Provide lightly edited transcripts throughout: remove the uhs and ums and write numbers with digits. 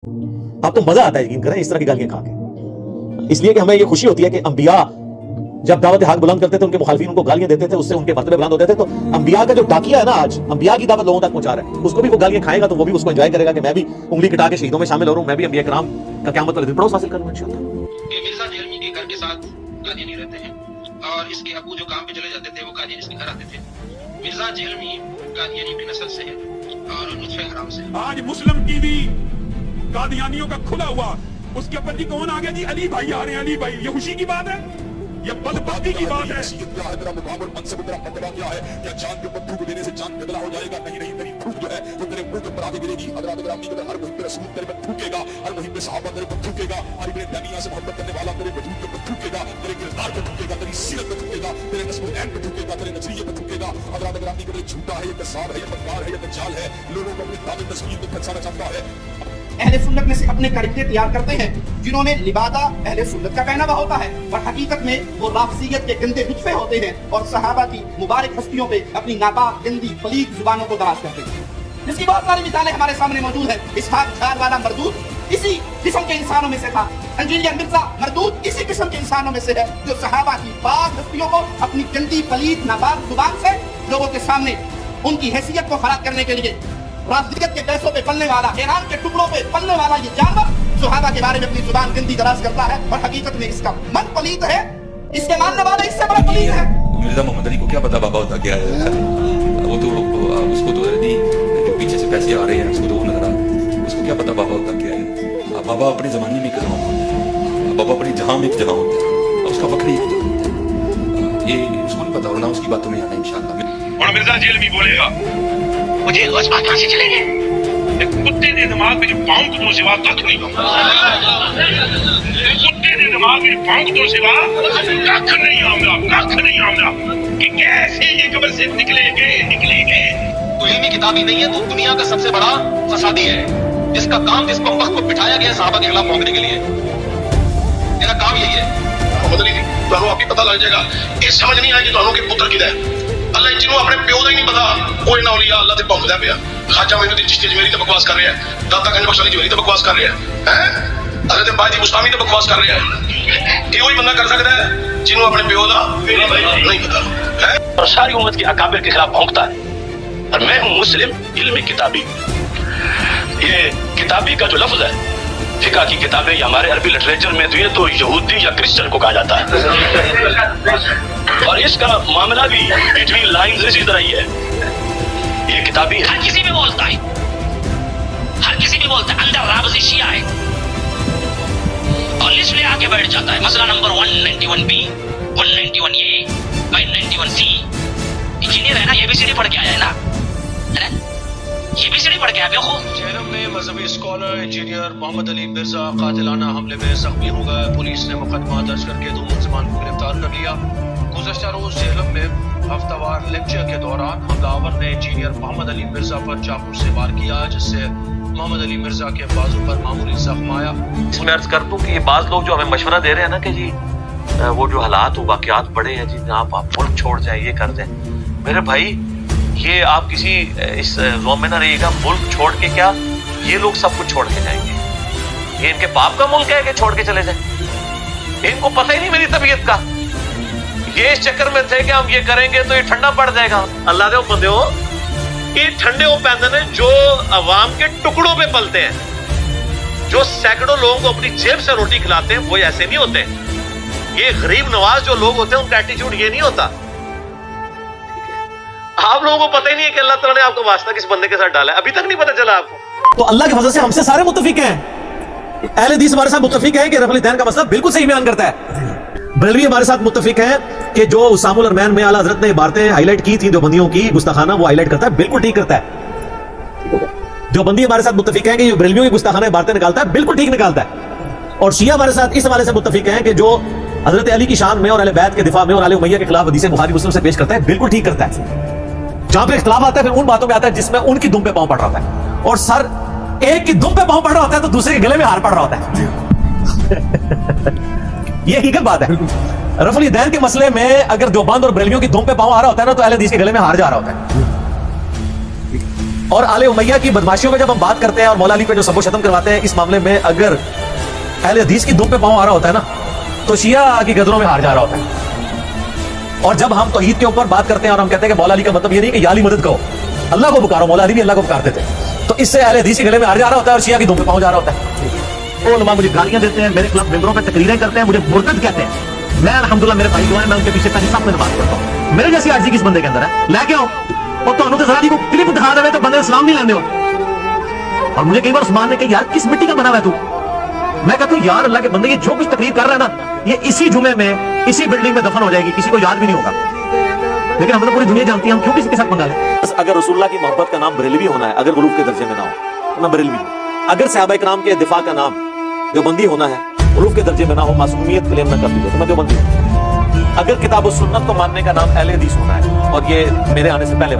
آپ کو مزہ آتا ہے یقین کریں اس طرح کی گالیاں کھا کے، اس لیے کہ ہمیں یہ خوشی ہوتی ہے کہ انبیاء جب دعوت حق بلند کرتے تھے ان کے مخالفین ان کو گالیاں دیتے تھے، اس سے ان کے مرتبے بلند ہوتے تھے۔ تو انبیاء کا جو ڈاکیا ہے نا آج انبیاء کی دعوت لوگوں تک پہنچا رہا ہے، اس کو بھی وہ گالیاں کھائے گا تو وہ بھی اس کو انجوائے کرے گا کہ میں بھی انگلی کٹا کے شہیدوں میں شامل ہو رہا ہوں، میں بھی انبیاء کرام کا قیامت والے دن پڑوس حاصل کروں گا انشاءاللہ۔ کہ مرزا جیلمی کے گھر کے ساتھ قادیانی رہتے ہیں اور اس کے ابو جو کام پہ چلے جاتے تھے وہ قادیانی کے گھر آتے تھے۔ مرزا جیلمی قادیانی کی نسل سے ہے اور نطفہ حرام سے۔ آج مسلم ٹی وی قادیانیوں کا کھلا ہوا، اس کے اوپر جی کون آ گیا جی؟ علی بھائی آ رہے ہیں، علی بھائی۔ یہ خوشی کی بات ہے؟ یہ بدبختی کی بات ہے؟ میرا مقام اور منصب میرا مرتبہ کیا ہے؟ کیا چاند کے پتھر کو دینے سے چاند گدلا ہو جائے گا؟ نہیں نہیں، تیری تھوک جو ہے وہ تیرے منہ کے پر آ کے گرے گی۔ حضرات گرامی کے ہر محب رسول تیرے پر تھوکے گا، ہر محب صحابہ تیرے پر تھوکے گا، ہر ابن تیمیہ سے محبت کرنے والا تیرے وجود کے پر تھوکے گا، تیرے کردار پہ تھوکے گا، تیری سیرت پہ تھوکے گا، تیرے نسب العین پہ تھوکے گا، تیرے نظریے پہ تھوکے گا۔ حضرات گرامی کے جھوٹا ہے، یہ کذاب ہے، یہ مکار ہے، یہ دجال ہے، لوگوں کو اپنی دعوت تصویر میں پھنسانا چاہتا ہے۔ اہل سنت میں سے اپنے کرکٹر تیار کرتے ہیں جنہوں میں لبادہ اہل سنت کا پہناوا ہوتا ہے، اور حقیقت میں وہ رافضیت کے گندے نطفے ہوتے ہیں اور صحابہ کی مبارک ہستیوں پہ اپنی ناپاک گندی پلید زبانوں کو دراز کرتے ہیں، جس کی بہت ساری مثالیں ہمارے سامنے موجود ہیں۔ اسحاق جھال والا مردود اسی قسم کے انسانوں میں سے تھا، انجینئر مرزا مردود اسی قسم کے انسانوں میں سے ہے جو صحابہ کی پاک ہستیوں کو اپنی گندی پلید ناپاک زبان سے لوگوں کے سامنے ان کی حیثیت کو خراب کرنے کے لیے رافضیت کے پیسوں پہ پلنے والا، ایران کے ٹکڑوں پہ پلنے والا یہ جانور صحابہ کے بارے میں اپنی زبان گندی دراز کرتا ہے، اور حقیقت میں اس کا من پلید ہے، اس کے ماننے والے اس سے بڑا پلید ہے۔ مرزا محمد علی کو کیا پتا بابا ہوتا کیا ہے؟ وہ تو اس کو تو نہیں، جو پیچھے سے پیسے آ رہے ہیں اس کو تو وہ نظر آ، اس کو کیا پتا بابا ہوتا کیا ہے؟ بابا اپنے زمانے میں ایک زمان ہوتا ہے، بابا اپنی جہاں میں ایک جہاں ہوتا ہے، اس کا وقت ایک جہاں ہوتا ہے، یہ اس کو نہیں پتا ہونا، اس کی باتوں میں آنا انشاءاللہ۔ اور مرزا جیلمی بولے گا مجھے اس بات کہاں سے چلیں گے؟ ایک کتے دے دماغ میں جو پاؤں کو تو سوا کھ نہیں آؤں، کتے دے دماغ میں پاؤں کو تو سوا کھ نہیں آؤں، کھ نہیں آؤں کہ کیسے یہ قبر سے نکلیں گے۔ تو علمی کتابی نہیں ہے، تو دنیا کا سب سے بڑا فسادی ہے، جس کا کام جس بمبخ کو بٹھایا گیا صحابہ کے خلاف بھونکنے کے لیے، میرا کام یہی ہے۔ محمد علی تو آپ کو پتہ لگ جائے گا، یہ سمجھ نہیں آئے گی تو کے پتر کدھر ہے؟ اللہ جنہوں اپنے پیو کا ہی نہیں پتا وہ انہاں اولیاء اللہ تے بھونکدا پیا۔ خواجہ معین الدین چشتی اجمیری تے بکواس کر رہا ہے، داتا گنج بخش علی جوہری تے بکواس کر رہا ہے، حضرت باجی مستامی تے بکواس کر رہا ہے۔ یہ وہی بندہ کر سکتا ہے جنہوں اپنے پیو کا نہیں پتا، اور ساری امت کے اکابر کے خلاف بھونکتا ہے۔ اور میں ہوں مسلم علمی کتابی۔ یہ کتابی کا جو لفظ ہے فقہ کی کتابیں یا ہمارے عربی لٹریچر میں تو یہ تو یہودی یا کرسچن کو کہا جاتا ہے، اور اس کا معاملہ بھی بٹوین لائنز اسی طرح ہی ہے۔ یہ کتابی ہے، ہر کسی بھی بولتا ہے، ہر کسی بھی بولتا ہے، اندر رافضی شیعہ ہے اور لسٹ لے آ کے بیٹھ جاتا ہے۔ مسئلہ number 191B، 191A، 191C۔ Engineer ہے نا، یہ بھی سی ڈی پڑھ کے آیا ہے نا، یہ بھی سی ڈی پڑھ کے آیا بے خوب۔ جہلم میں مذہبی اسکالر انجینئر محمد علی مرزا قاتلانہ حملے میں زخمی ہو گئے۔ پولیس نے مقدمہ درج کر کے 2 ملزمان کو گرفتار کر لیا۔ گزشتہ روز جہلم میں ہفتہ وار لیکچر کے دوران حملہ آور نے انجینئر محمد علی مرزا پر چاقو سے وار کیا، جس سے محمد علی مرزا کے بازو پر معمولی زخم آیا۔ اس میں عرض کر دوں کہ یہ بعض لوگ جو ہمیں مشورہ دے رہے ہیں نا کہ جی وہ جو حالات و واقعات پڑے ہیں جی آپ ملک چھوڑ جائیں، یہ کر دیں، میرے بھائی یہ آپ کسی اس زوم میں نہ رہیے گا، ملک چھوڑ کے کیا یہ لوگ سب کچھ چھوڑ کے جائیں گے، یہ ان کے باپ کا ملک ہے کہ چھوڑ کے چلے جائیں، ان کو پتہ ہی نہیں میری طبیعت کا، یہ اس چکر میں تھے کہ ہم یہ کریں گے تو یہ ٹھنڈا پڑ جائے گا۔ اللہ دے بندے ہو، یہ ٹھنڈے وہ پیندن ہیں جو عوام کے ٹکڑوں پہ پلتے ہیں، جو سینکڑوں لوگوں کو اپنی جیب سے روٹی کھلاتے ہیں، وہ ایسے نہیں ہوتے۔ یہ غریب نواز جو لوگ ہوتے ہیں ان کا ایٹیچیوڈ یہ نہیں ہوتا۔ آپ لوگوں کو پتہ ہی نہیں ہے کہ اللہ تعالیٰ نے آپ کو واسطہ کس بندے کے ساتھ ڈالا ہے، ابھی تک نہیں پتہ چلا آپ کو۔ تو اللہ کے فضل سے ہم سے سارے متفق ہیں، اہل حدیث ہمارے ساتھ متفق ہیں کہ رفع الیدین کا مسئلہ بالکل صحیح بیان کرتا ہے۔ بریلوی ہمارے ساتھ متفق ہیں کہ جو اسام الارمین میں اعلیٰ حضرت نے عبارتیں ہائی لائٹ کی تھیں جو بندیوں کی گستاخانہ، وہ ہائی لائٹ کرتا ہے، بالکل ٹھیک کرتا ہے۔ جو بندی ہمارے ساتھ متفق ہیں کہ جو بریلویوں کی گستاخانہ عبارتیں نکالتا ہے، بالکل ٹھیک نکالتا ہے۔ اور شیعہ ہمارے ساتھ اس حوالے سے متفق ہیں کہ جو حضرت علی کی شان میں اور اہل بیت کے دفاع میں اور آل امیہ کے خلاف حدیث بخاری مسلم سے پیش کرتا ہے، بالکل ٹھیک کرتا ہے۔ جہاں پہ اختلاف آتا ہے پھر ان باتوں میں آتا ہے جس میں ان کی دم پہ پاؤں پڑ رہا ہوتا ہے، اور سر ایک کی دم پہ پاؤں پڑ رہا ہوتا ہے تو دوسرے کے گلے میں ہار پڑ رہا ہوتا ہے۔ یہ حقیقت بات ہے۔ رفع الیدین کے مسئلے میں اگر دیوبند اور بریلویوں کی دم پہ پاؤں آ رہا ہوتا ہے نا تو اہل حدیث کے گلے میں ہار جا رہا ہوتا ہے۔ اور آل امیہ کی بدماشیوں میں جب ہم بات کرتے ہیں اور مولا علی پہ جو سب و شتم کرواتے ہیں، اس معاملے میں اگر اہل حدیث کی دم پہ پاؤں آ رہا ہوتا ہے نا تو شیعہ کی گدروں میں ہار جا رہا ہوتا ہے۔ اور جب ہم توحید کے اوپر بات کرتے ہیں اور ہم کہتے ہیں کہ مولا علی کا مطلب یہ نہیں کہ یا علی مدد کہو، اللہ کو پکارو، مولا علی بھی اللہ کو پکارتے تھے، تو اس سے اہل حدیث کے گلے میں ہار جا رہا ہوتا ہے اور شیعہ کی دم پہ پاؤں جا رہا ہوتا ہے۔ وہ علماء مجھے گالیاں دیتے ہیں، میرے خلاف ممبروں پہ تقریریں کرتے ہیں، مجھے مرتد کہتے ہیں، میں الحمدللہ میرے بھائی جو ہیں میں ان کے پیچھے پہلے سب میں نماز پڑھتا ہوں۔ میرے جیسی عاجزی کس بندے کے اندر ہے؟ لے کے آؤ، اور تو انہوں نے ذرا دی کو کلپ دکھا دے تو بندے اسلام نہیں لینے ہو۔ اور مجھے کئی بار عثمان نے کہا یار کس مٹی کا بنا ہوا ہے تو؟ میں کہتا ہوں یار اللہ کے بندے یہ جو کچھ تقریر کر رہا ہے نا یہ اسی جمعے میں اسی بلڈنگ میں دفن ہو جائے گی، کسی کو یاد بھی نہیں ہوگا، لیکن ہم تو پوری دنیا جانتی ہے، ہم کیوں کسی کے ساتھ منگا لیں؟ اگر رسول اللہ کی محبت کا نام بریلوی ہونا ہے، اگر غلوف کے درجے میں نہ ہو تو میں بریلوی ہوں۔ اگر صحابہ کرام کے دفاع کا نام دیوبندی ہونا ہے، غلوف کے درجے میں نہ ہو، معصومیت کلیم نہ کر دی تو میں دیوبندی ہوں۔ اگر کتاب و سنت کو ماننے کا نام اہل حدیث ہونا ہے، اور یہ میرے آنے سے پہلے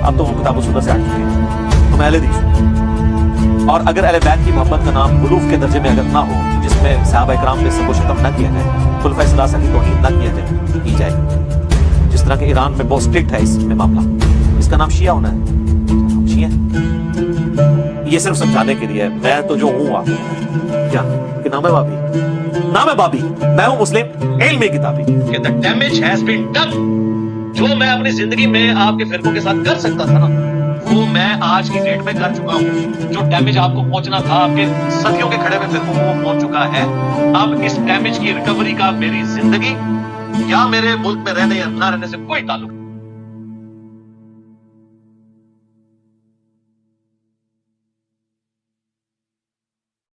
اب تو کتاب و سنت سے ہٹ چکے ہیں، تو میں اہل حدیث ہوں۔ اور اگر اہل بیت کی محبت کا نام غلوف کے درجے میں اگر نہ ہو، جس میں صحابہ کرام پہ سب و شتم نہ کیا جائے، خلفائے ثلاثہ کی توہین نہ کی جائے، جس طرح کہ ایران میں بہت اسٹرکٹ ہے اس میں معاملہ، اس کا نام شیعہ ہونا ہے، شیعہ۔ یہ صرف سمجھانے کے لیے میں تو جو ہوں آپ کیا کہ نام ہے بابی، نام ہے بابی، میں ہوں مسلم علمی کتابی کہ the damage has been done۔ جو میں اپنی زندگی میں آپ کے فرقوں کے ساتھ کر سکتا تھا نا وہ میں آج کی ڈیٹ میں کر چکا ہوں۔ جو ڈیمیج آپ کو پہنچنا تھا آپ کے صدیوں کے کھڑے ہوئے فرقوں کو وہ پہنچ چکا ہے۔ اب اس ڈیمیج کی ریکوری کا میری زندگی یا میرے ملک میں رہنے یا نہ رہنے سے کوئی تعلق نہیں۔